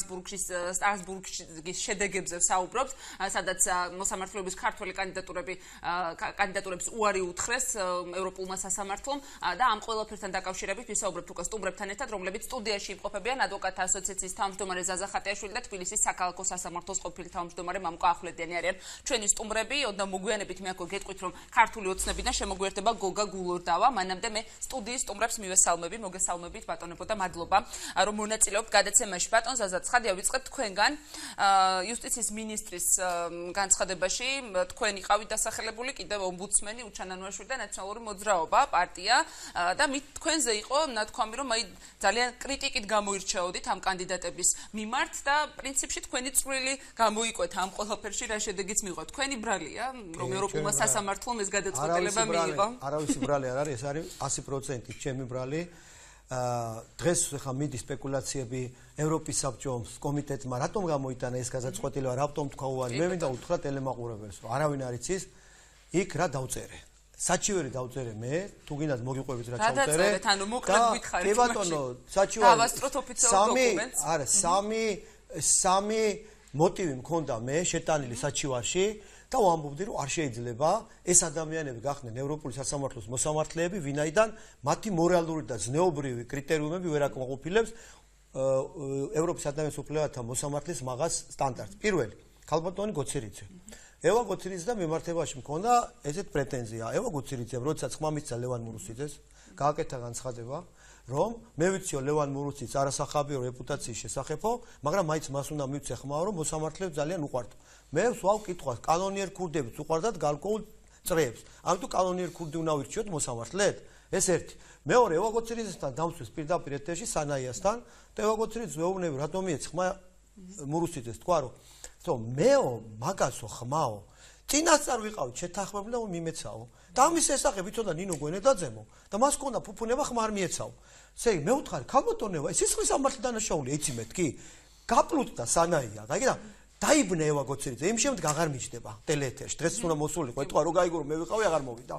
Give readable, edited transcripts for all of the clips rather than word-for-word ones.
სტრასბურგის შედეგებზე საუბრობს, სადაც მოსამართლეობის ქართველი კანდიდატურებს უარი უთხრეს ევროპულმა სასამართლომ და ამ ყველაფერთან დაკავშირებით ვისაუბრებთ უკვე სტუმრებთან ერთად, რომლებიც სტუდიაში იმყოფებიან ადვოკატთა ასოციაციის თავმჯდომარე ზაზა ხატიაშვილი და თბილისის საქალაქო სასამართლოს ყოფილი თავმჯდომარე მამუკა ახვლედიანი არიან ჩვენი სტუმრები. ოდნავ მოგვიანებით მე აქ გეტყვით, რომ ქართული ოცნებიდან შემოგვიერთება გოგა გულორდავა. მანამდე მე სტუდიის სტუმრებს მივესალმები, მოგესალმებით ბატონებო და მადლობა რომ მონაწილეობთ გადაცემაში. ბატონ ზაზა ცხადია, ვიწყებთ თქვენგან. იუსტიციის მინისტრის განცხადებაში თქვენ იყავით დასახელებული კიდევ ომბუდსმენი უჩანანუაშვილი და ნაციონალური მოძრაობა პარტია და მით თქვენზე იყო ნათქვამი, რომ ძალიან კრიტიკით გამოირჩეოდით ამ კანდიდატების მიმართ და პრინციპში თქვენი წვლილი გამოიკვეთ ამ ყველაფერში, რა შედეგიც მიიღო. თქვენი ბრალია, რომ ევროპულმა სასამართლომ ეს გადაწყვეტილება მიიღო? არავის ბრალი არ არის, ეს არის 100% ჩემი ბრალი. დღეს ხა მიდის სპეკულაციები ევროპის საბჭოს კომიტეტმა რატომ გამოიტანა ეს გადაწყვეტილება, რატომ თქვა უარი. მე მინდა უთხრა ტელემაყურებელს, რომ არავინ არ იცის იქ რა დავწერე. საჩივერი დავწერე მე, თუ გინდათ მოგიყვებით რა ჩავწერე. გადაწერეთ, ანუ მოკლედ გითხარით. კი ბატონო, საჩივერი. დავასწროთ ოფიციალურ დოკუმენტს. არა, სამი მოტივი მქონდა მე შეტანილი საჩივარში და ვამბობდი, რომ არ შეიძლება ეს ადამიანები გახდნენ ევროპული სასამართლოს მოსამართლეები, ვინაიდან მათი მორალური და ზნეობრივი კრიტერიუმები ვერ აკმაყოფილებს ევროპის ადამიანის უფლებათა მოსამართლის მაღალ სტანდარტს. პირველი, ქალბატონი გოცირიძე. ევა გოცირიძე და მიმართებაში მქონდა ესეთ პრეტენზია. ევა გოცირიძემ, როდესაც ხმა მისცა ლევან მურუსიძეს, გააკეთა განცხადება, რომ მე ვიციო ლევან მურუსიძის არასახაბიო რეპუტაციის შესახებო, მაგრამ მაინც მას უნდა მივცე ხმაო, რომ მოსამართლეებს ძალიან უყვარდო. მე ვსვავ კითხვას, კანონიერ ქურდებიც უყვარდათ გარკვეულ წრეებს. ამიტომ კანონიერ ქურდი უნდა ვირჩიოთ მოსამართლედ? ეს ერთი. მეორე, ევა გოცირიძესთან დამცვეს პირდაპირ ეთერში სანაიასთან და ევა გოცირიძე ვეუბნები, რატომ მიეც ხმა მურუსიძეს, თქვა რომ მეო მაგასო ხმაო წინასწარ ვიყავით შეთანხმებული და მიმეცაო და ამის შესახებ იცოდა ნინო გვენედაძემო და მას ჰქონდა ფუფუნება ხმა არ მიეცაო. ესე იგი მე ვთხარი ქალბატონევა ეს სისხლის სამართლის დანაშაული ეცი მეთქი გაპლუტდა სანაია და დაიბნე ევა გოცირიძე იმ შემდგ აღარ მიჩდება ტელეეთერში დღეს უნდა მოსულიყო ეთქვა რო გაიგო რომ მე ვიყავი აღარ მოვიდა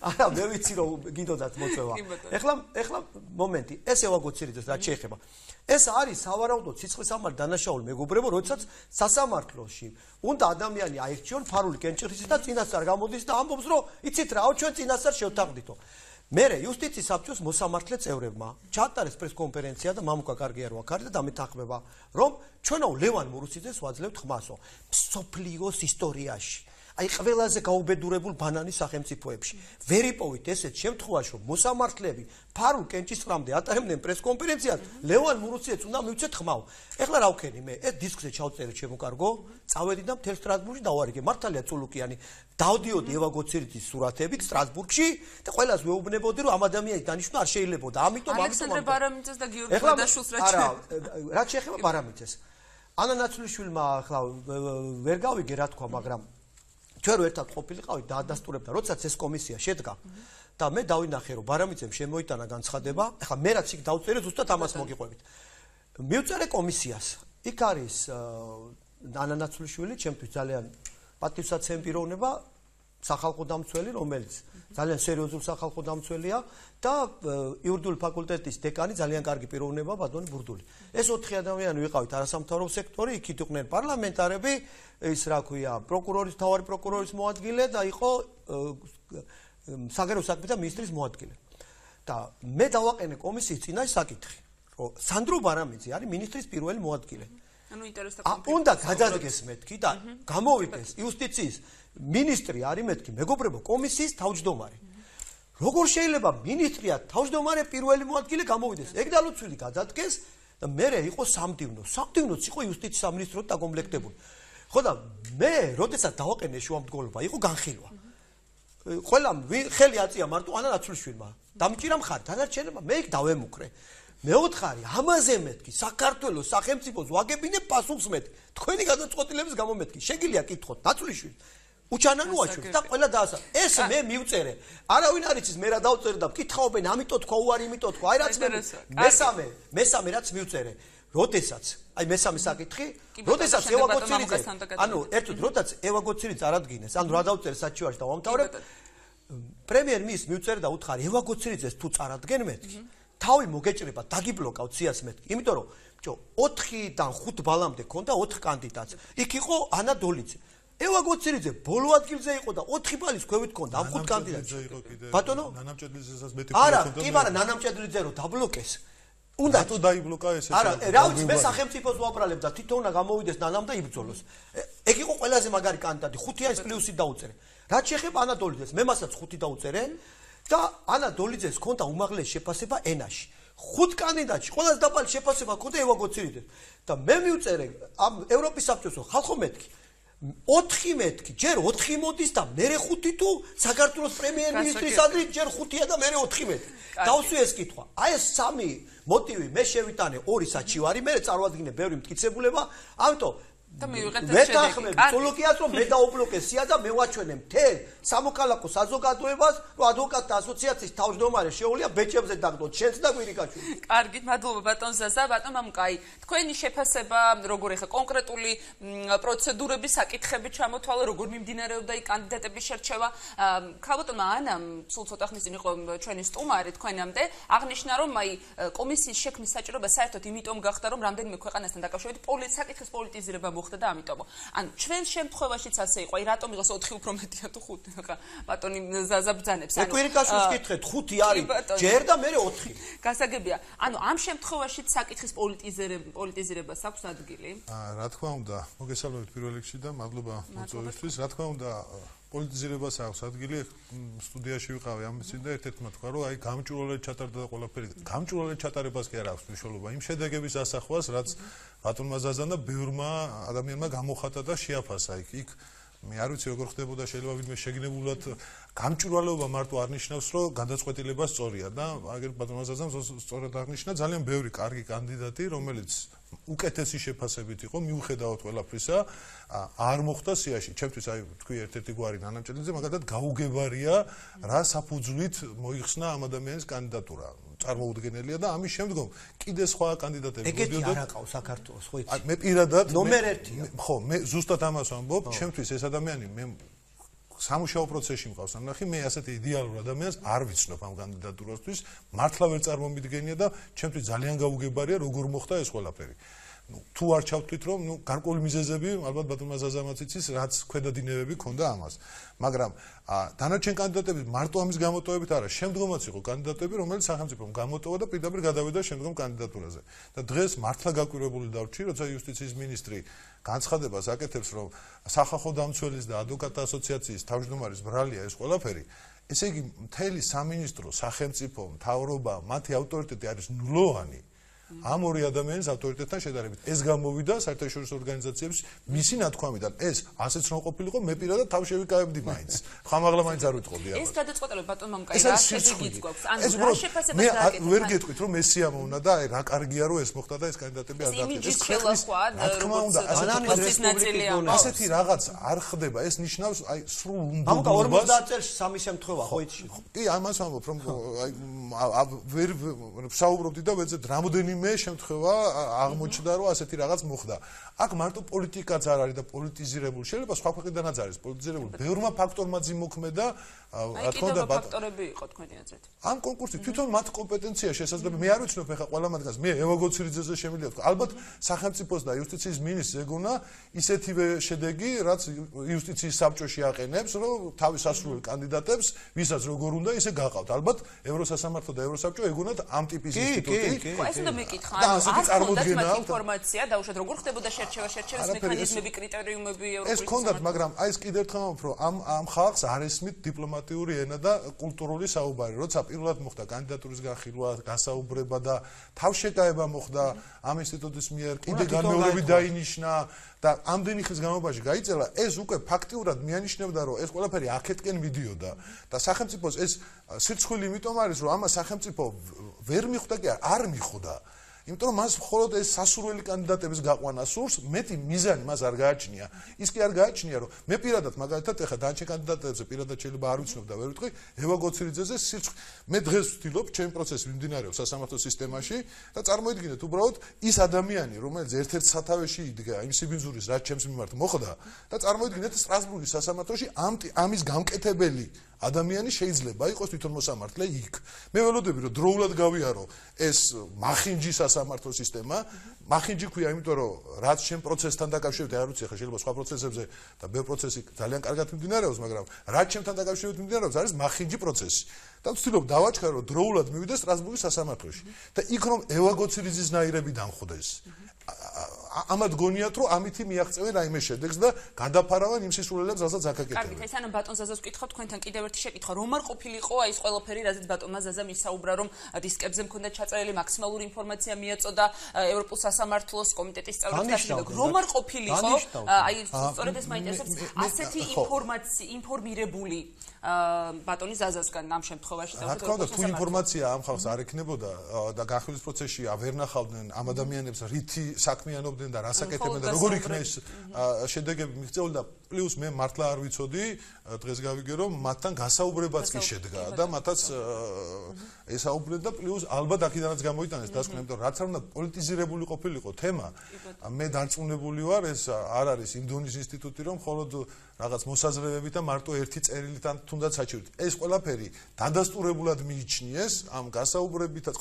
არა მე ვიცი რომ გინდოდათ მოწევა ეხლა მომენტი ეს ევა გოცირიძეს რაც შეეხება ეს არის სავარაუდოდ სისხლის სამართლის დანაშაული მეგობრებო როდესაც სასამართლოში უნდა ადამიანი აირჩიონ ფარული კენჭრისით და წინასწარ გამოდის და ამბობს რომ იცით რაო ჩვენ წინასწარ შევთანხმდითო მერე იუსტიციის საბჭოს მოსამართლე წევრებმა ჩაატარეს პრესკონფერენცია და მამუკა კარგია რო აქ არის და დამეთანხმება რომ ჩვენო ლევან მურუსიძეს ვაძლევთ ხმასო მსოფლიოს ისტორიაში აი ყველაზე გაუბედურებულ ბანანის სახელმწიფოებში ვერ იპოვით ესეთ შემთხვევაში რომ მოსამართლეები ფარულ კენჭისყრამდე ატარებდნენ პრესკონფერენციას ლევან მურუსიძეს უნდა მივცეთ ხმაო ეხლა რა ვქენი მე ეს დისკზე ჩავწერე ჩემო კარგო წავედი და მთელ სტრასბურგში დავარიგე მართალია წულუკიანი დავდიოდი ევა გოცირიძის სურათებით სტრასბურგში და ყველას ვეუბნებოდი რომ ამ ადამიანის დანიშვნა არ შეიძლებოდა ამიტომ ალექსანდრე ბარამიძეს და გიორგი ბადაშვილს რაც შეეხება ბარამიძეს ანა ნაცვლიშვილმა ახლა ვერ გავიგე რა თქვა მაგრამ ჩვენ ერთად ყოფილიყავით და ადასტურებდა როდესაც ეს კომისია შედგა და მე დავინახე რომ ბარამიძემ შემოიტანა განცხადება ახლა მე რაც იქ დავწერე ზუსტად ამას მოგიყვებით მივწერე კომისიას იქ არის ანა ნაცვლიშვილი ჩემთვის ძალიან პატივსაცემი პიროვნება სახალხო დამცველი რომელიც ძალიან სერიოზული სახალხო დამცველია და იურიდიული ფაკულტეტის დეკანი ძალიან კარგი პიროვნება ბატონი ბურდული ეს 4 ადამიანი ვიყავით არასამთავრობო სექტორი იქით იყვნენ პარლამენტარები ის რა ქვია პროკურორის თავარი პროკურორის მოადგილე და იყო საგარეო საქმეთა მინისტრის მოადგილე და მე დავაყენე კომისიის წინაშე საკითხი რომ სანდრო ბარამიძე არის მინისტრის პირველი მოადგილე ანუ ინტერესთა კონფლიქტი უნდა გადადგეს მეთქი და გამოვიდეს იუსტიციის მინისტრი არის მეთქი მეგობრებო კომისიის თავმჯდომარე როგორ შეიძლება მინისტრია თავმჯდომარე პირველი მოადგილე გამოვიდეს ეგ დალუცვილი გადადგეს და მერე იყო სამდივნოც იყო იუსტიციის სამინისტროდ დაკომპლექტებული ხო და მე როდესაც დავაყენე შუამდგომლობა იყო განხილვა ყველამ ხელი აწია მარტო ანა ნაცვლიშვილმა დამჭირა მხარი დანარჩენებმა მე იქ დავემუქრე მეოთხარი ამაზე მეთქი საქართველოს სახელმწიფოს ვაგებინე პასუხს მეთქი თქვენი გადაწყვეტილების გამო მეთქი შეგიძლია კითხოთ ნაცვლიშვილი უჩანანუაშვილი და ყველა დაასა ეს მე მივწერე არავინ არ იცის მე რა დავწერე და მკითხაობენ ამიტომ თქვა უარი იმიტომ თქვა აი რაც მესამე რაც მივწერე როდესაც აი მესამე საკითხი როდესაც ევა გოცირიძე ანუ ერთოდ როდესაც ევა გოცირიძე არადგინეს ანუ რა დავწერე საჩივარში და ვამთავრებ პრემიერ მინისტრს მივწერე და უთხარი ევა გოცირიძეს თუ წარადგენ მეთქი თავი მოგეჭრება დაგიბლოკავთ სიას მეთქი იმიტომ რომ 4-დან 5 ბალამდე ქონდა 4 კანდიდატს. იქ იყო ანა დოლიძე. ევა გოცირიძე ბოლო ადგილზე იყო და 4 ბალის ქვევით ქონდა ამ 5 კანდიდატში. ბატონო? ნანამჭედლიძესაც მეტი არა, კი, მაგრამ ნანამჭედლიძე რო დაბლოკეს. უნდა თუ დაიბლოკა ესე. არა, რა ვიცი, მე სახელმწიფოს ვაპრალებ და თვითონ უნდა გამოვიდეს ნანამ და იბრძოლოს. ეგ იყო ყველაზე მაგარი კანდიდატი, 5-ის პლუსი დაუწერე. რაც შეეხება ანა დოლიძეს, მე მასაც 5 დაუწერე და ანა დოლიძეს ქონდა უმაღლესი შეფასება ენაში. 5 კანდიდატში ყველაზე დაბალი შეფასება ქონდა ევა გოცირიძეს და მე მივწერე ამ ევროპის საბჭოს ხალხო მეთქი 4 მეთქი, ჯერ 4 მოდის და მე 5 თუ საქართველოს პრემიერ-მინისტრის ადრით ჯერ 5-ია და მე 4 მეთქი. დავსვი ეს კითხვა. აი ეს 3 მოტივი მე შევიტანე 2 საჩივარი, მე წარვადგინე ბევრი მტკიცებულება, ამიტომ და მივიღეთ ეს შედეგი. სოლოკიას რომ მე დაუბლოკე სია და მე ვაჩვენე მთელ სამოქალაქო საზოგადოებას, რომ ადვოკატთა ასოციაციის თავმჯდომარე შეუძლია ბეჭებზე დაგდოთ შენს და გვირიკაშვილი. კარგით, მადლობა ბატონ ზაზა, ბატონ მამუკაი. თქვენი შეფასება როგორ ეხა კონკრეტული პროცედურების საკითხები ჩამოთვალე, როგორ მიმდინარეობდა იქ კანდიდატების შერჩევა. ქალბატონმა ანამ სულ ცოტა ხნის წინ იყო ჩვენი სტუმარი თქვენამდე, აღნიშნა რომ აი კომისიის შექმნის საჭიროება საერთოდ იმიტომ გახდა, რომ რამდენიმე ქვეყანასთან დაკავშირებით საკითხის პოლიტიზირება მოხდა და ამიტომ. ან ჩვენს შემთხვევაშიც ასე იყო, აი რატომ იყოს 4 უფრო მეტია თუ 5? ხა ბატონი ზაზა ბრძანებს. ანუ კვირიკაშვილს კითხეთ, 5 არის ჯერ და მე 4. გასაგებია. ანუ ამ შემთხვევაშიც საკითხის პოლიტიზირებას აქვს ადგილი? რა თქმა უნდა, მოგესალმებით პირველ რიგში და მადლობა მოწვევისთვის. რა თქმა უნდა, პოლიტიზირებას აქვს ადგილი. სტუდიაში ვიყავი ამბიცი და ერთ-ერთმა თქვა, რომ აი გამჭვირვალედ ჩატარდა და ყველაფერი. გამჭვირვალედ ჩატარებას კი არ აქვს მნიშვნელობა. იმ შედეგების ასახვას, რაც ბატონმა ზაზამ და ბევრმა ადამიანმა გამოხატა და შეაფასა იქ. მე არ ვიცი როგორ ხდებოდა, შეიძლება ვინმე შეგნებულად გამჭვირვალეობა მარტო არ ნიშნავს, რომ გადაწყვეტილება სწორია და აგერ ბატონმა ზაზამ სწორად აღნიშნა ძალიან ბევრი კარგი კანდიდატი, რომელიც უკეთესი შეფასებით იყო, მიუხედავად ყველაფრისა, არ მოხდა სიაში. ჩემთვის აი თქვი ერთ-ერთი გვარი ნანამჭედლიძე, მაგალითად გაუგებარია რა საფუძვლით მოიხსნა ამ ადამიანის კანდიდატურა. წარმოუდგენელია და ამის შემდგომ კიდე სხვა კანდიდატები მოდიოდა. ეგეთი არ აყავს საქართველოს, ხო იცი? მე პირადად ნომერ 1-ია. ხო, მე ზუსტად ამას ვამბობ, ჩემთვის ეს ადამიანი მე სამუშაო პროცესში მყავს ამნახი, მე ასეთი იდეალურ ადამიანს არ ვიცნობ ამ კანდიდატურასთვის, მართლა ვერ წარმომიდგენია და ჩემთვის ძალიან გაუგებარია როგორ მოხდა ეს ყველაფერი. თუ არ ჩავთვლით რომ გარკვეული მიზეზები ალბათ ბატონმა ზაზამაც იცის, რაც ქვედადინებები ქონდა ამას. მაგრამ დანარჩენ კანდიდატები მარტო ამის გამოტოვებით არა, შემდგომაც იყო კანდიდატები, რომელიც სახელმწიფომ გამოტოვა და პირდაპირ გადავიდა შემდგომ კანდიდატურაზე. და დღეს მართლა გაკვირვებული დავრჩი, როცა იუსტიციის მინისტრი განცხადებას აკეთებს, რომ სახალხო დამცველის და ადვოკატთა ასოციაციის თავმჯდომარის ბრალია ეს ყველაფერი, ესე იგი მთელი სამინისტრო, სახელმწიფო, მთავრობა, მათი ავტორიტეტი არის ნულოვანი. ამ ორი ადამიანის ავტორიტეტთან შედარებით ეს გამოვიდა საერთაშორისო ორგანიზაციებში მისი ნათქვამიდან ეს ასეც რომ ყოფილიყო მე პირადად თავ შევიკავებდი მაინც ხამაღლა მაინც არ ვიტყოდი ამას ეს გადაწყვეტილება ბატონ მამუკაი რა შედეგიც გვაქვს ანუ რა შეფასებას მე ვერ გეტყვით რომ მესია მოუნა და აი რა კარგია რომ ეს მოხდა და ეს კანდიდატები არ დაწეს ეს ხელის რა თქმა უნდა ასეთი რაღაც არ ხდება ეს ნიშნავს აი სრულ უნდობლობას 50 წელს სამი შემთხვევა ხო იცი კი ამას ვამბობ რომ აი ვერ საუბრობდი და ვეძებ რამოდენიმე შემთხვევა აღმოჩნდა რომ ასეთი რაღაც მოხდა. აქ მარტო პოლიტიკაც არ არის და პოლიტიზირებული, შეიძლება სხვა ქვეყნიდანაც არის პოლიტიზირებული. ბევრმა ფაქტორმაც იმოქმედა, რა თქმა უნდა, ფაქტორები იყო თქვენი აზრით. ამ კონკურსში თვითონ მათ კომპეტენცია შესაძლებელი. მე არ ვიცნობ ეხა ყველა მათგანს, მე ევა გოცირიძეზე შემიძლია თქვა. ალბათ სახელმწიფოს და იუსტიციის მინისტრს ეგონა ისეთივე შედეგი, რაც იუსტიციის საბჭოში აყენებს, რომ თავის სასურველ კანდიდატებს, ვისაც როგორ უნდა, ისე გაყავთ. ალბათ ევროსასამართლო და ევროსაბჭო ეგონათ ამ ტიპის ინსტიტუტი. ეს უნდა მეკითხა, ანუ არ ქონდათ ინფორმაცია, დაუშვათ როგორ ხდებოდა შერჩევის მექანიზმები, კრიტერიუმები ევროპის. ეს ქონდათ, მაგრამ აი ეს კიდევ ერთხელ ვამბობ, რომ ამ ხალხს არ ესმით დიპლომატიური ენა და კულტურული საუბარი. როცა პირველად მოხდა კანდიდატურის განხილვა, გასაუბრება და თავშეკავება მოხდა ამ ინსტიტუტის მიერ, კიდე განმეორებით დაინიშნა და ამდენი ხნის განმავლობაში გაიწელა, ეს უკვე ფაქტიურად მიანიშნებდა, რომ ეს ყველაფერი აქეთკენ მიდიოდა და სახელმწიფოს ეს სირცხვილი იმიტომ არის, რომ ამას სახელმწიფო ვერ მიხვდა კი არ მიხვდა. იმიტომ რომ მას მხოლოდ ეს სასურველი კანდიდატების გაყვანა სურს, მეტი მიზანი მას არ გააჩნია. ის კი არ გააჩნია, რომ მე პირადად მაგალითად ეხა დანარჩენ კანდიდატებზე პირადად შეიძლება არ ვიცნობ და ვერ ვიტყვი, ევა გოცირიძეზე სირცხვი. მე დღეს ვთვლობ, ჩემი პროცესი მიმდინარეობს სასამართლო სისტემაში და წარმოიდგინეთ უბრალოდ ის ადამიანი, რომელიც ერთ-ერთ სათავეში იდგა იმ სიბინძურის, რაც ჩემს მიმართ მოხდა და წარმოიდგინეთ სტრასბურგის სასამართლოში ამის გამკეთებელი ადამიანი შეიძლება იყოს თვითონ მოსამართლე იქ. მე ველოდები რომ დროულად გავიარო ეს მახინჯის სასამართლო სისტემა, მახინჯი ქვია, იმიტომ რომ რაც შენ პროცესთან დაკავშირებით, არ ვიცი, ხა შეიძლება სხვა პროცესებზე და ბევრ პროცესი ძალიან კარგად მიმდინარეობს, მაგრამ რაც ჩემთან დაკავშირებით მიმდინარეობს, არის მახინჯი პროცესი. და ვცდილობ დავაჩქარო, რომ დროულად მივიდეს სტრასბურგის სასამართლოში და იქ რომ ევა გოცირიძის ნაირები დამხვდეს. ამად გონიათ, რომ ამითი მიაღწევენ რაიმე შედეგს და გადაფარავენ იმ სისულელებს, რასაც აკაკეთებენ. კარგით, ეს ანუ ბატონ ზაზას ვკითხავ თქვენთან კიდევ ერთი შეკითხვა, რომ არ ყოფილიყო აი ეს ყველაფერი, რაზეც ბატონმა ზაზამ ისაუბრა, რომ დისკებზე მქონდა ჩაწერილი მაქსიმალური ინფორმაცია მიეწოდა ევროპულ სასამართლოს კომიტეტის წევრებს და რომ არ ყოფილიყო, აი სწორედ ეს მაინტერესებს ასეთი ინფორმირებული ბატონი ზაზასგან ამ შემთხვევაში რა თქმა უნდა, თუ ინფორმაცია ამ ხალხს არ ექნებოდა და განხილვის პროცესში ვერ ნახავდნენ ამ ადამიანებს რითი საქმიანობდნენ და რას აკეთებდნენ და როგორ იქნა ეს შედეგები მიღწეული და პლუს მე მართლა არ ვიცოდი დღეს გავიგე რომ მათთან გასაუბრებაც კი შედგა და მათაც ესაუბრნენ და პლუს ალბათ აქედანაც გამოიტანეს დასკვნა, იმიტომ რომ რაც არ უნდა პოლიტიზირებული ყოფილიყო თემა, მე დარწმუნებული ვარ ეს არ არის იმ დონის ინსტიტუტი რომ მხოლოდ რაღაც მოსაზრებებით და მარტო ერთი წერილითან თუნდაც საჭიროა. ეს ყველაფერი დადასტურებულად მიიჩნიეს ამ გასაუბრებითაც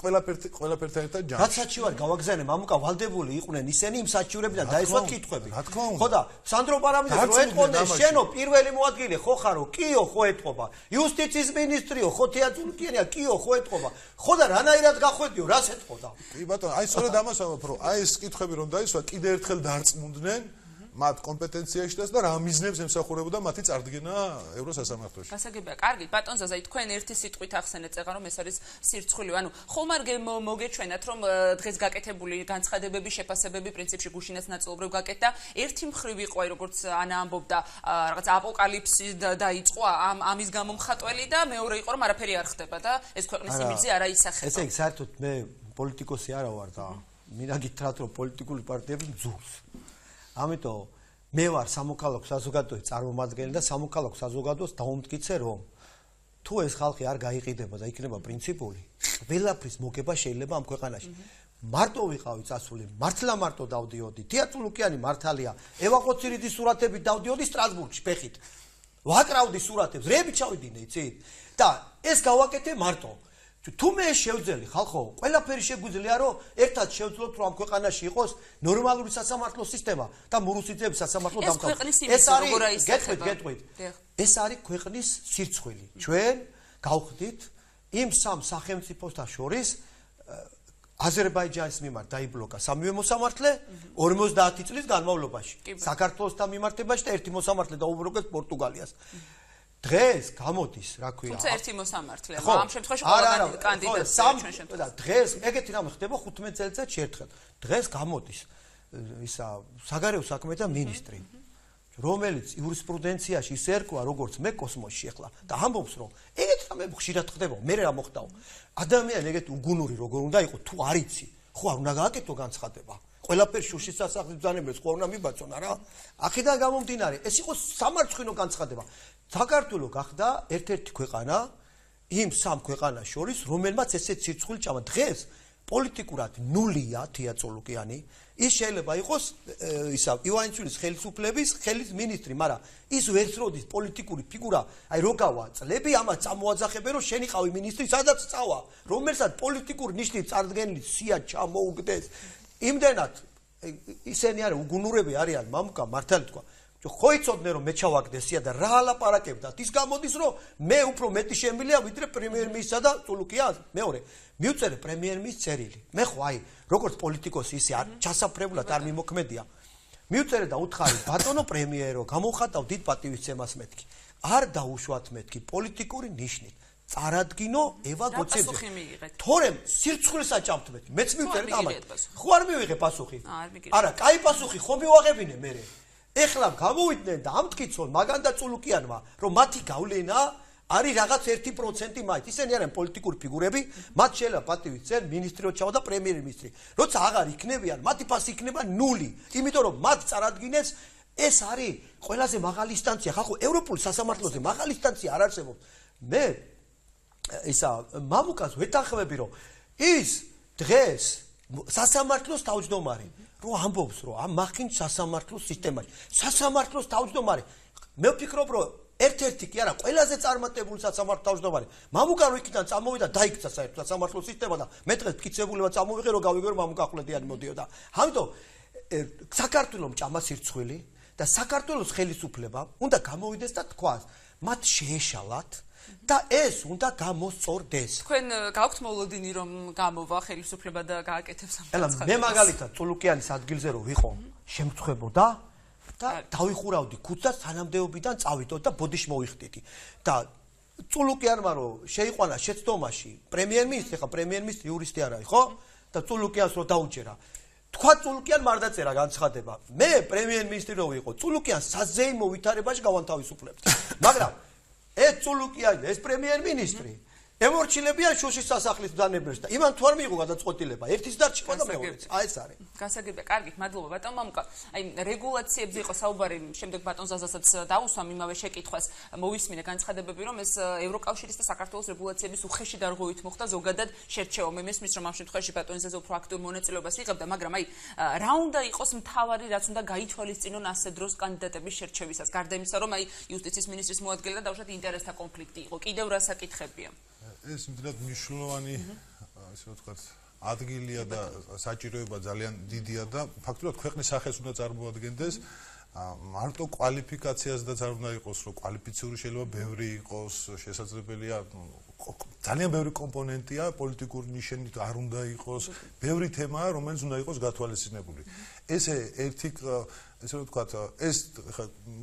ყველაფერთან ერთად ჯამში. რაც საჭირო გავაგზავნე მამუკა ვალდებული იყვნენ ისინი იმ საჭიროებიდან დაესვათ კითხვები. ხო და სანდრო პარამიდრე რო ეთყონე შენო პირველი მოადგილე ხო ხარო? კიო ხო ეთყობა. იუსტიციის მინისტრიო ხო თეატრიკიანია კიო ხო ეთყობა. ხო და რანაირად გახვედიო რას ეთყოდა? კი ბატონო, აი სწორედ ამას ვამბობ, რომ აი ეს კითხვები რომ დაისვა კიდე ერთხელ დარწმუნდნენ მათ კომპეტენციაში და რა მიზნებს ემსახურებოდა მათი წარდგენა ევროსასამართლოში. გასაგებია, კარგით, ბატონ ზაზა, თქვენ ერთი სიტყვით ახსენეთ წეღა რომ ეს არის სირცხვილი. ანუ ხომ არ მოგეჩვენათ რომ დღეს გაკეთებული განცხადებები, შეფასებები პრინციპში გუშინაც ნაწილობრივ გაკეთდა. ერთი მხრივ იყო აი როგორც ანა ამბობდა, რაღაც აპოკალიფსი დაიწყო ამის გამომხატველი და მეორე იყო რომ არაფერი არ ხდება და ეს ქვეყნის იმიჯზე არ აისახება. ესე იგი, საერთოდ მე პოლიტიკოსი არა ვარ და მინდა გითხრათ რომ პოლიტიკური პარტიები მძურს. ამიტომ მე ვარ სამოქალაქო საზოგადოების წარმომადგენელი და სამოქალაქო საზოგადოებას დავუმტკიცე რომ თუ ეს ხალხი არ გაიყიდება და იქნება პრინციპული, ყველაფრის მოგება შეიძლება ამ ქვეყანაში. მარტო ვიყავი წასული, მართლა დავდიოდი. თეატრიკიანი მართალია. ევა ყოცირიძის სურათებით დავდიოდი სტრასბურგში ფეხით. ვაკრავდი სურათებს, რები ჩავიდინე, იცით? და ეს გავაკეთე მარტო. თუ მე შევძელი ხალხო, ყველაფერი შეგვიძლია რომ ერთად შევძლოთ რომ ამ ქვეყანაში იყოს ნორმალური სასამართლო სისტემა და მურუსიძეების სასამართლო დამთავრდა. ეს არის ქვეყნის სირცხვილი. ჩვენ გავხდით იმ სამ სახელმწიფოსთან შორის აზერბაიჯანის მიმართ დაიბლოკა სამივე მოსამართლე 50 წლის განმავლობაში. საქართველოსთან მიმართებაში და ერთი მოსამართლე დაუბრუნეს პორტუგალიას. დღეს გამოდის, რა ქვია. თუმცა ერთი მოსამართლე, ამ შემთხვევაში ყველა კანდიდატი ჩვენ შემთხვევაში. დღეს ეგეთი რამე ხდება 15 წელიწადში ერთხელ. დღეს გამოდის ისა საგარეო საქმეთა მინისტრი, რომელიც იურისპრუდენციაში ისე ერქვა, როგორც მე კოსმოსში ახლა და ამბობს, რომ ეგეთი რამე ხშირად ხდება, მე რა მოხდაო. ადამიანი ეგეთი უგუნური როგორ უნდა იყოს, თუ არ იცი, ხო არ უნდა გააკეთო განცხადება. ყველაფერი შუშის სასახლის ბრძანებელს ხო უნდა მიბაცონ, არა? აქედან გამომდინარე, ეს იყო სამარცხვინო განცხადება. საქართველო გახდა ერთ-ერთი ქვეყანა იმ სამ ქვეყანას შორის, რომელმაც ესეთ სირცხვილი ჭამა. დღეს პოლიტიკურად ნულია თეატრიკიანი, ის შეიძლება იყოს ისა ივანიჩვილის ხელისუფლების ხელის მინისტრი, მაგრამ ის ვერცროდის პოლიტიკური ფიგურა, აი რო გავა წლები, ამას წამოაძახებენ, რომ შენ იყავი მინისტრი, სადაც წავა, რომელსაც პოლიტიკური ნიშნით წარდგენილი სია ჩამოუგდეს. იმდენად ისინი არის უგუნურები არიან, მამუკა მართალი თქვა. ხო იცოდნენ რომ მე ჩავაგდესია და რა ალაპარაკებდათ. ის გამოდის რომ მე უფრო მეტი შემილია ვიდრე პრემიერ-მინისტრსა და წულუკიანს. მეორე, მივწერე პრემიერ-მინისტრის წერილი. მე ხო აი, როგორც პოლიტიკოსი ისე არ ჩასაფრებულად არ მიმოქმედია. მივწერე და უთხარი, ბატონო პრემიერო, გამოვხატავ დიდ პატივისცემას მეთქი. არ დაუშვათ მეთქი პოლიტიკური ნიშნით. წარადგინო ევა გოცირიძე. თორემ სირცხვილს აჭამთ მეთქი. მეც მივწერე ამათ. ხო არ მივიღე პასუხი? არა, კაი პასუხი ხო მივაღებინე მე. ეხლა გამოვიდნენ და ამტკიცონ მაგან და წულუკიანმა, რომ მათი გავლენა არის რაღაც 1% მაინც. ისინი არიან პოლიტიკური ფიგურები, მათ შეიძლება პატივისცემ მინისტრი როცა და პრემიერ-მინისტრი. როცა აღარ იქნებიან, მათი ფასი იქნება 0, იმიტომ რომ მათ წარადგინეს ეს არის ყველაზე მაღალი ინსტანცია. ხალხო, ევროპული სასამართლოზე მაღალი ინსტანცია არ არსებობს. მე ისა მამუკას ვეთანხმები, რომ ის დღეს სასამართლოს თავმჯდომარე რო ამბობს რომ ამ მახინჯ სასამართლოს სისტემაში სასამართლოს თავმჯდომარე მე ვფიქრობ რომ ერთ-ერთი კი არა, ყველაზე წარმატებული სასამართლო თავმჯდომარე. მამუკა რო იქიდან წამოვიდა, დაიქცა საერთოდ სასამართლო სისტემა და მე დღეს მტკიცებულება წამოვიღე, რომ გავიგე, რომ მამუკა ახლედიანი მოდიოდა. ამიტომ საქართველოს ჭამა სირცხვილი და საქართველოს ხელისუფლება უნდა გამოვიდეს და თქვას, მათ შეეშალათ და ეს უნდა გამოსწორდეს. თქვენ გაქვთ მოლოდინი რომ გამოვა ხელისუფლება და გააკეთებს ამ განცხადებას? მე მაგალითად წულუკიანის ადგილზე რო ვიყო, შემწხვებოდა და დავიხურავდი ქუდს და სანამდეობიდან წავიდოდ და ბოდიში მოვიხდიდი. და წულუკიანმა რო შეიყვანა შეცდომაში პრემიერ-მინისტრი, ხა პრემიერ-მინისტრი იურისტი არ არის, ხო? და წულუკიანს რო დაუჭერა. თქვა წულუკიანმა არ დაწერა განცხადება. მე პრემიერ-მინისტრი რო ვიყო, წულუკიანს საზეიმო ვითარებაში გავანთავისუფლებდი. მაგრამ ეს წულუკიანი, ეს პრემიერ-მინისტრი ემორჩილებიან შუშის სასახლის ბრძანებელს და იმან თუ არ მიიღო გადაწყვეტილება, ერთის დარჩება და მეორეც. აი ეს არის. გასაგებია, კარგით, მადლობა ბატონ მამუკა. აი რეგულაციებზე იყო საუბარი, შემდეგ ბატონ ზაზასაც დაუსვამ იმავე შეკითხვას, მოვისმინე განცხადებები, რომ ეს ევროკავშირის და საქართველოს რეგულაციების უხეში დარღვევით მოხდა ზოგადად შერჩევა. მე მესმის, რომ ამ შემთხვევაში ბატონ ზაზა უფრო აქტიურ მონაწილეობას იღებდა, მაგრამ აი რა უნდა იყოს მთავარი, რაც უნდა გაითვალისწინონ ასე დროს კანდიდატების შერჩევისას, გარდა იმისა, რომ აი იუსტიციის მინისტრის მოადგილე და დაუშვათ ინტერესთა კონფლიქტი იყო. კიდევ რა საკითხებია? ეს მდრად მნიშვნელოვანი ასე ვთქვათ ადგილია და საჭიროება ძალიან დიდია და ფაქტობრივად ქვეყნის სახეს უნდა წარმოადგენდეს მარტო კვალიფიკაციაზედაც არ უნდა იყოს რომ კვალიფიციური შეიძლება ბევრი იყოს შესაძლებელია ძალიან ბევრი კომპონენტია პოლიტიკური ნიშნით არ უნდა იყოს ბევრი თემაა რომელიც უნდა იყოს გათვალისწინებული ესე ერთი ესე ვთქვათ ეს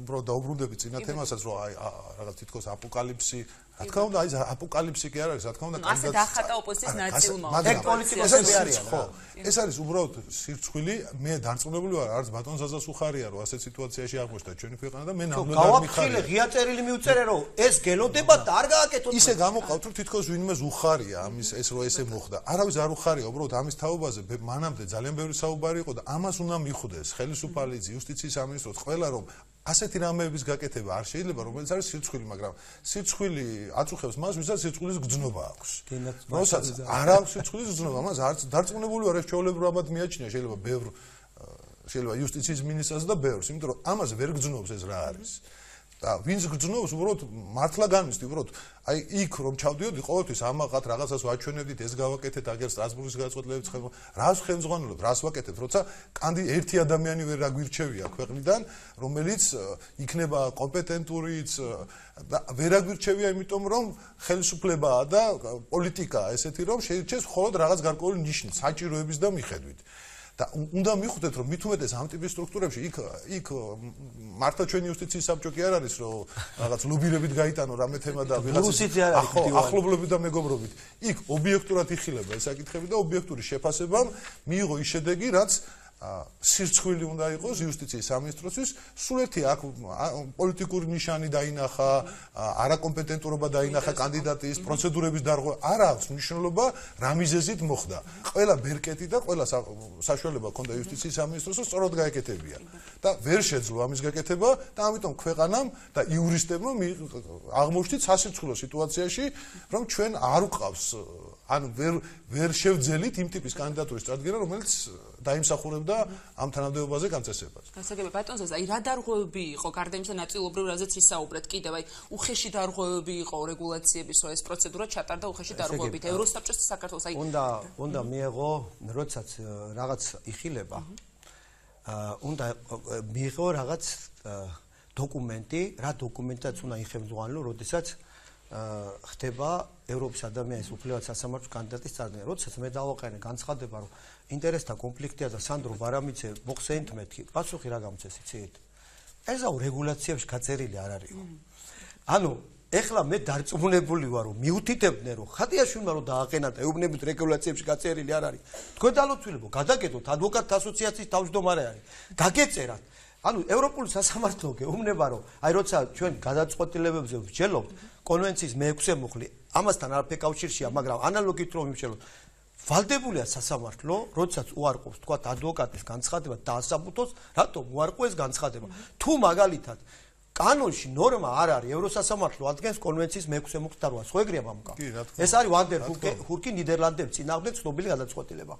უბრალოდ დაუბრუნდები წინა თემასაც რომ აი რაღაც თითქოს აპოკალიფსი რა თქმა უნდა აი აპოკალიფსი კი არ არის რა თქმა უნდა ასე დახატა ოპოზიციის ნაწილმა ეგ პოლიტიკოსები არიან ხო ეს არის უბრალოდ სირცხვილი მე დარწმუნებული ვარ არც ბატონ ზაზას უხარია რომ ასეთ სიტუაციაში აღმოჩნდა ჩვენი ქვეყანა და მე ნამდვილად არ მიხარია ღია წერილი მიუწერე რომ ეს გელოდება და არ გააკეთოთ ისე გამოყავთ რომ თითქოს ვინმეს უხარია ამის ეს რო ესე მოხდა არავის არ უხარია უბრალოდ ამის თაობაზე მანამდე ძალიან ბევრი საუბარი იყო და ამას უნდა მიხვდეს ხელისუფალი იუსტიციის სამინისტროც ყველა რომ ასეთი რამეების გაკეთება არ შეიძლება რომელიც არის სირცხვილი მაგრამ სირცხვილი აწუხებს მას ვისაც სირცხვლის გრძნობა აქვს როსაც არ აქვს სირცხვლის გრძნობა მას არც დარწმუნებული ვარ ეს ჩვეულებრივ რამად მიაჩნია შეიძლება იუსტიციის მინისტრს და ბევრს იმიტომ რომ ამას ვერ გრძნობს ეს რა არის და ვინც გრძნობს უბრალოდ მართლა განვისდი უბრალოდ აი იქ რომ ჩავდიოდი ყოველთვის ამაღათ რაღაცას ვაჩვენებდით ეს გავაკეთეთ აგერ სტრასბურგის გადაწყვეტილებებს ხება რას ხელმძღვანელობ რას ვაკეთებ როცა ერთი ადამიანი ვერ აგვირჩევია ქვეყნიდან რომელიც იქნება კომპეტენტურიც და ვერ აგვირჩევია იმიტომ რომ ხელისუფლებაა და პოლიტიკაა ესეთი რომ შეირჩეს მხოლოდ რაღაც გარკვეული ნიშნით საჭიროების და მიხედვით და უნდა მიხვდეთ რომ მით უმეტეს ამ ტიპის სტრუქტურებში იქ მართლა ჩვენი იუსტიციის საბჭო კი არ არის რომ რაღაც ლობირებით გაიტანო რამე თემა და ახლობლობით და მეგობრობით იქ ობიექტურად იხილება ეს საკითხები და ობიექტური შეფასებამ მიიღო ის შედეგი რაც სირცხვილი უნდა იყოს იუსტიციის სამინისტროსთვის სულ ერთი აქ პოლიტიკური ნიშანი დაინახა არაკომპეტენტურობა დაინახა კანდიდატის პროცედურების დარღვევა არ აქვს მნიშვნელობა რა მიზეზით მოხდა ყველა ბერკეტი და ყველა საშუალება ჰქონდა იუსტიციის სამინისტროს სწორად გაეკეთებია და ვერ შეძლო ამის გაკეთება და ამიტომ ქვეყანამ და იურისტებმა აღმოჩნდით სასირცხვილო სიტუაციაში რომ ჩვენ არ უყავს ან ვერ შევძელით იმ ტიპის კანდიდატურის წარდგენა რომელიც დაიმსახურებდა ამ თანამდებობაზე გამწესებას. გასაგებია ბატონ ზაზა, აი რა დარღვევები იყო გარდა იმისა ნაწილობრივ რაზეც ისაუბრეთ კიდევ აი უხეში დარღვევები იყო რეგულაციების რომ ეს პროცედურა ჩატარდა უხეში დარღვევებით ევროსაბჭოს საქართველოს აი უნდა მიიღო როდესაც რაღაც იხილება უნდა მიიღო რაღაც დოკუმენტი რა დოკუმენტაც უნდა იხელმძღვანელო როდესაც ხდება ევროპის ადამიანის უფლებათა სასამართლოს კანდიდატის წარდგენა. როდესაც მე დავაყენე განცხადება, რომ ინტერესთა კონფლიქტია და სანდრო ბარამიცე მოხსენით მეთქი. პასუხი რა გამწეს, იცით? ესაო რეგულაციებში გაწერილი არ არის. ანუ ეხლა მე დარწმუნებული ვარ, რომ მიუთითებდნენ, რომ ხადიაშვილმა რომ დააყენა და ეუბნებით რეგულაციებში გაწერილი არ არის. თქვენ დალოცვილებო, გადაგედოთ ადვოკატთა ასოციაციის თავმჯდომარე არის. გაგეწერათ. ანუ ევროპული სასამართლო გეუბნება რომ აი როცა ჩვენ გადაწყვეტილებებზე ვსჯელობთ კონვენციის მე-6 მუხლი ამასთან არაფერ კავშირშია მაგრამ ანალოგიით რომ ვიმსჯელოთ ვალდებულია სასამართლო როდესაც უარყოფს თქვა ადვოკატის განცხადება დაასაბუთოს რატომ უარყო ეს განცხადება თუ მაგალითად კანონში ნორმა არ არის ევროსასამართლო ადგენს კონვენციის მე-6 მუხლს და რვა სხვა ეგრეა მამუკა ეს არის ვანდერ ჰურკი ნიდერლანდებს წინააღმდეგ ცნობილი გადაწყვეტილება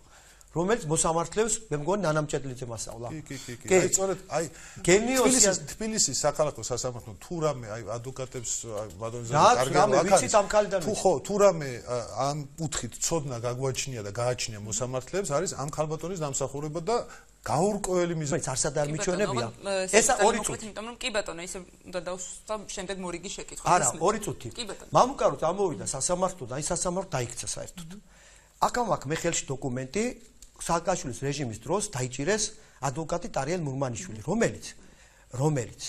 რომელიც მოსამართლეებს მე მგონი ნანამჭედლიძე მასწავლა. კი. აი სწორედ აი გენიოსია თბილისის საქალაქო სასამართლო თუ რამე აი ადვოკატებს ბატონზე თუ რამე ამ კუთხით ცოდნა გაგვაჩნია და გააჩნია მოსამართლეებს არის ამ ქალბატონის დამსახურება და გაურკვეველი მიზეზი არსად არ მიჩვენებია. ეს 2 წუთი. იმიტომ რომ კი ბატონო ისე უნდა დავსვა შემდეგ მორიგი შეკითხვა. არა, 2 წუთი. მამუკაროთ ამოვიდა სასამართლო და აი სასამართლო დაიქცა საერთოდ. აქ მე ხელში დოკუმენტი სააკაშვილის რეჟიმის დროს დაიჭირეს ადვოკატი ტარიელ მურმანიშვილი, რომელიც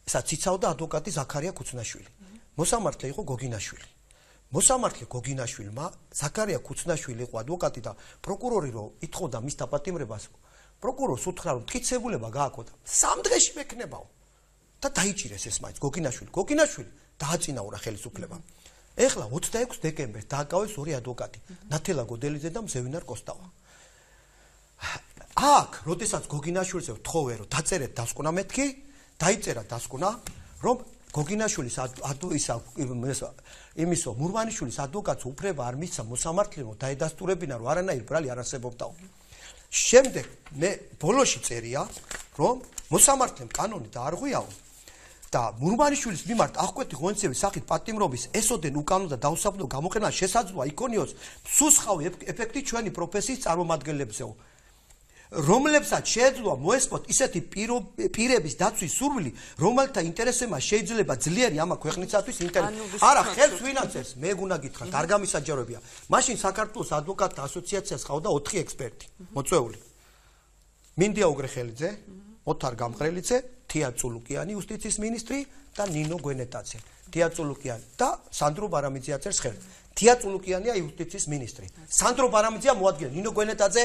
ესაც იცავდა ადვოკატი ზაქარია ქუცნაშვილი. მოსამართლე იყო გოგინაშვილი. მოსამართლე გოგინაშვილმა ზაქარია ქუცნაშვილი იყო ადვოკატი და პროკურორი რო ითხოვდა მის დაპატიმრებას, პროკურორს უთხრა რომ მტკიცებულება გააკო და 3 დღეში მექნებაო. და დაიჭირეს ეს მაინც გოგინაშვილი. გოგინაშვილი დააწინაურა ხელისუფლებამ. ეხლა 26 დეკემბერს დააკავეს 2 ადვოკატი, ნათელა გოდელიძე და მზევინარ კოსტავა. აქ, როდესაც გოგინაშვილზე ვთხოვე რომ დაწერეთ დასკვნა მეთქი, დაიწერა დასკვნა, რომ გოგინაშვილის იმისო მურმანიშვილის ადვოკატს უფლება არ მისცა მოსამართლემ დაედასტურებინა რომ არანაირი ბრალი არ არსებობდაო. შემდეგ მე ბოლოში წერია, რომ მოსამართლემ კანონი დაარღვიაო და მურმანიშვილის მიმართ აღკვეთი ღონისძიების სახით პატიმრობის ესოდენ უკანონო და დაუსაბუთო გამოყენება შესაძლოა იქონიოს სუსხავი ეფექტი ჩვენი პროფესიის წარმომადგენლებზეო. რომლებსაც შეეძლოა მოესწროთ ისეთი პირების დაცვის სურვილი, რომელთა ინტერესებმა შეიძლება ძლიერი ამა ქვეყნისათვის ინტერესი. არა, ხელს ვინაცებს, მე გუნა გითხრათ, არ გამისაჯაროებია. მაშინ საქართველოს ადვოკატთა ასოციაციას ყავდა 4 ექსპერტი, მოწვეული. მინდია უგრეხელიძე, ოთარ გამყრელიძე, თია წულუკიანი, იუსტიციის მინისტრი და ნინო გვენეტაძე. თია წულუკიანი და სანდრო ბარამიძე აწერს ხელს. თია წულუკიანია იუსტიციის მინისტრი. სანდრო ბარამიძეა მოადგილე, ნინო გვენეტაძე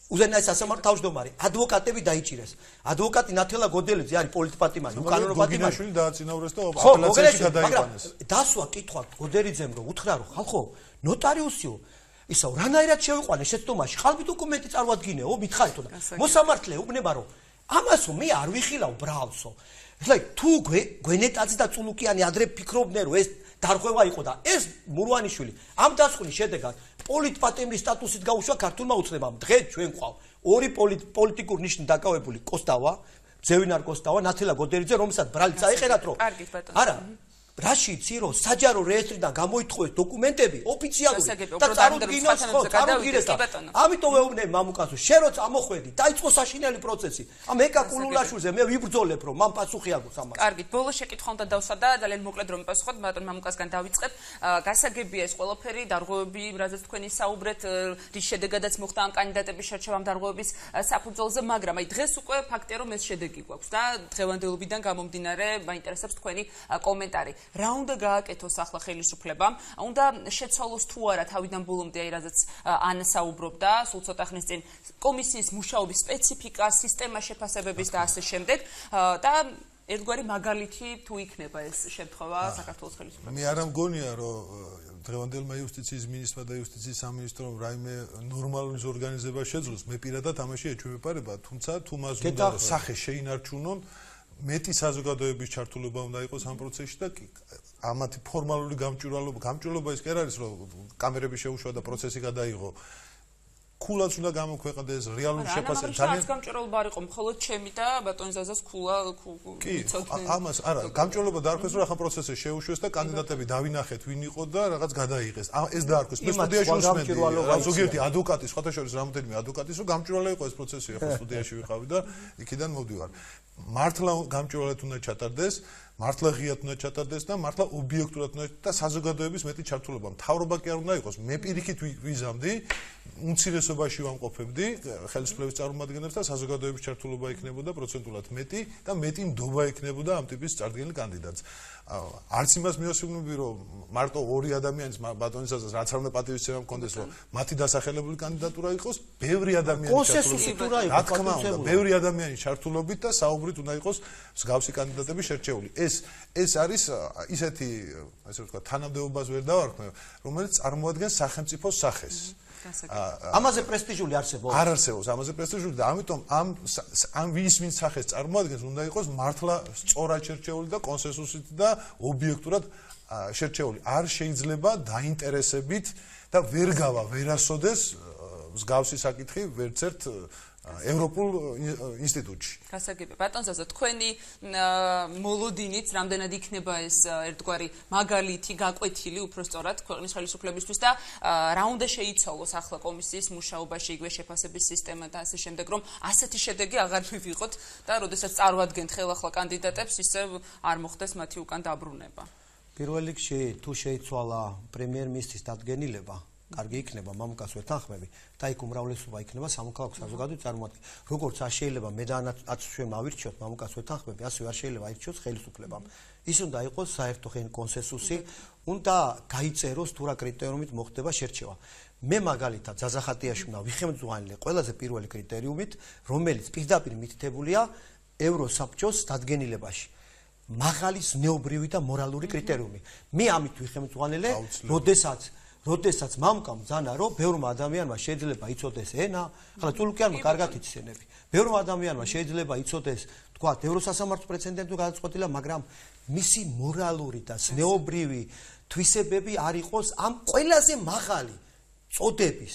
უზენაეს სასამართლო თავმჯდომარე. ადვოკატები დაიჭირეს. ადვოკატი ნათელა გოდელიძე არის პოლიტპატიმარი, უკანონო პატიმარი. გოგინაშვილი დააწინაურეს და აპელაციაში გადაიყვანეს. დასვა კითხვა გოდელიძემ რომ უთხრა რომ ხალხო, ნოტარიუსიო ისო რანაირად შევიყვანე შეცდომაში, ხალხი დოკუმენტი წარმოადგინეო, მითხარითო და მოსამართლე უბნება რომ ამასო მე არ ვიხილავ ბრალსო. ეხლა თუ გვენეტაძე და წულუკიანი ადრე ფიქრობდნენ რომ ეს დარღვევა იყო და ეს მურვანიშვილი ამ დასკვნის შედეგად პოლიტპატიმრის სტატუსით გაუშვა ქართულმა უცნებამ. დღეს ჩვენ ყავ 2 პოლიტიკურ ნიშნით დაკავებული კოსტავა, ზევინარ კოსტავა, ნათელა გოდელიძე, რომელსაც ბრალი წაეყენათ რომ არა რაში იცი რომ საჯარო რეესტრიდან გამოითხოვეს დოკუმენტები ოფიციალური და წარუდგინოს და ამიტომ ვეუბნები მამუკაცო შენ როცა ამოხვედი დაიწყო საშინელი პროცესი ამ ეკა კულულაშვილზე მე ვიბრძოლებ რომ მან პასუხი აგოს ამას. კარგით, ბოლო შეკითხვა უნდა დავსვა და ძალიან მოკლედ რომ მიპასუხოთ ბატონ მამუკასგან დავიწყებ. გასაგებია ეს ყველაფერი, დარღვევები, რაზეც თქვენი საუბრეთ, რის შედეგადაც მოხდა ამ კანდიდატების შერჩევა დარღვევების საფუძველზე, მაგრამ აი დღეს უკვე ფაქტია რომ ეს შედეგი გვაქვს და დღევანდელობიდან გამომდინარე მაინტერესებს თქვენი კომენტარი. რა უნდა გააკეთოს ახლა ხელისუფლებამ? უნდა შეცვალოს თუ არა თავიდან ბოლომდე აი რაზეც ანა საუბრობდა სულ ცოტა ხნის წინ კომისიის მუშაობის სპეციფიკა, სისტემა შეფასებების და ასე შემდეგ და ერთგვარი მაგალითი თუ იქნება ეს შემთხვევა საქართველოს ხელისუფლებას. მე არ მგონია რომ დღევანდელმა იუსტიციის მინისტრმა და იუსტიციის სამინისტრომ რაიმე ნორმალური ორგანიზება შეძლოს. მე პირადად ამაში ეჩვეუპარება, თუმცა თუ მას უნდა სახე შეინარჩუნონ მეტი საზოგადოების ჩართულობა უნდა იყოს ამ პროცესში და ამათი ფორმალური გამჭვირვალობა ის კი არ არის რომ კამერები შეუშვა და პროცესი გადაიღო. ქულაც უნდა გამოქვეყნდეს რეალური შეფასება. ძალიან გამჭვირვალობა არ იყო, მხოლოდ ჩემი და ბატონ ზაზას ქულა იცოდნენ. ამას არა, გამჭვირვალობა დაარქვეს რომ ახლა პროცესი შეუშვეს და კანდიდატები დავინახეთ ვინ იყო და რაღაც გადაიღეს. ეს დაარქვეს. მე სტუდიაში უსმენდი ზოგიერთი ადვოკატის, სხვათა შორის რამოდენიმე ადვოკატის რომ გამჭვირვალე იყო ეს პროცესი, ახლა სტუდიაში ვიყავი და იქიდან მოვდივარ. მართლა გამჭვირვალედ უნდა ჩატარდეს, მართლა ღიად უნდა ჩატარდეს და მართლა ობიექტურად უნდა და საზოგადოების მეტი ჩართულობა. მთავრობა კი არ უნდა იყოს. მე პირიქით ვიზამდი, უმცირესობაში ვამყოფებდი ხელისუფლების წარმომადგენლებს და საზოგადოების ჩართულობა იქნებოდა პროცენტულად მეტი და მეტი ნდობა იქნებოდა ამ ტიპის წარდგენილ კანდიდატს. არც იმას მიოსმენები რომ მარტო 2 ადამიანის ბატონისასაც რაც არ უნდა პატივისცემა მქონდეს რომ მათი დასახელებული კანდიდატურა იყოს, ბევრი ადამიანის ჩართულობით. რა თქმა უნდა, ბევრი ადამიანის ჩართულობით და საუბრით უნდა იყოს მსგავსი კანდიდატები შერჩეული. ეს არის ისეთი, ასე ვთქვათ, თანამდებობას ვერ დავარქმევ, რომელიც წარმოადგენს სახელმწიფოს სახეს. ამაზე პრესტიჟული არსებობს. არ არსებობს ამაზე პრესტიჟული და ამიტომ ამ ვის სახეს წარმოადგენს უნდა იყოს მართლა სწორად შერჩეული და კონსენსუსით და ობიექტურად შერჩეული. არ შეიძლება დაინტერესებით და ვერ გავასოდეს მსგავსი საკითხი ვერც ერთ ევროპულ ინსტიტუტში. გასაგებია. ბატონ ზაზა, თქვენი მოლოდინით რამდენად იქნება ეს ერთგვარი მაგალითი გაკვეთილი უпростоრად ქვეყნის ხელისუფლებისთვის და რა უნდა შეიცვალოს ახლა კომისიის მუშაობაში, იგივე შეფასების სისტემა და ასე შემდეგ, რომ ასეთი შედეგი აღარ მივიღოთ და როდესაც წარვადგენთ ხელახლა კანდიდატებს, ისევ არ მოხდეს მათი უკან დაბრუნება. პირველ რიგში თუ შეიცვალა პრემიერ-მინისტრის დადგენილება, კარგი იქნება მამუკას ვეთანხმები და იქ უმრავლესობა იქნება სამოქალაქო საზოგადოების წარმომადგენელი. როგორც არ შეიძლება მე და აცშვენ ავირჩიოთ მამუკას ვეთანხმები, ასევე არ შეიძლება აირჩიოს ხელისუფლებამ. ის უნდა იყოს საერთო კონსენსუსი, უნდა გაიწეროს თუ რა კრიტერიუმით მოხდება შერჩევა. მე მაგალითად ზაზახატიაშვილმა ვიხემძღვანილე ყველაზე პირველი კრიტერიუმით, რომელიც პირდაპირ მითითებულია ევროსაბჭოს დადგენილებაში. მაღალი ზნეობრივი და მორალური კრიტერიუმი. მე ამით ვიხემძღვანილე, როდესაც მამკამ ბრძანა რომ ბევრმა ადამიანმა შეიძლება იცოდეს ენა, ახლა წულუკიანმა კარგად იცენები. ბევრმა ადამიანმა შეიძლება იცოდეს, თქვა, ევროსასამართლო პრეცედენტი გადაწყვეტილა, მაგრამ მისი მორალური და ზნეობრივი თვისებები არ იყოს ამ ყველაზე მაღალი წოდების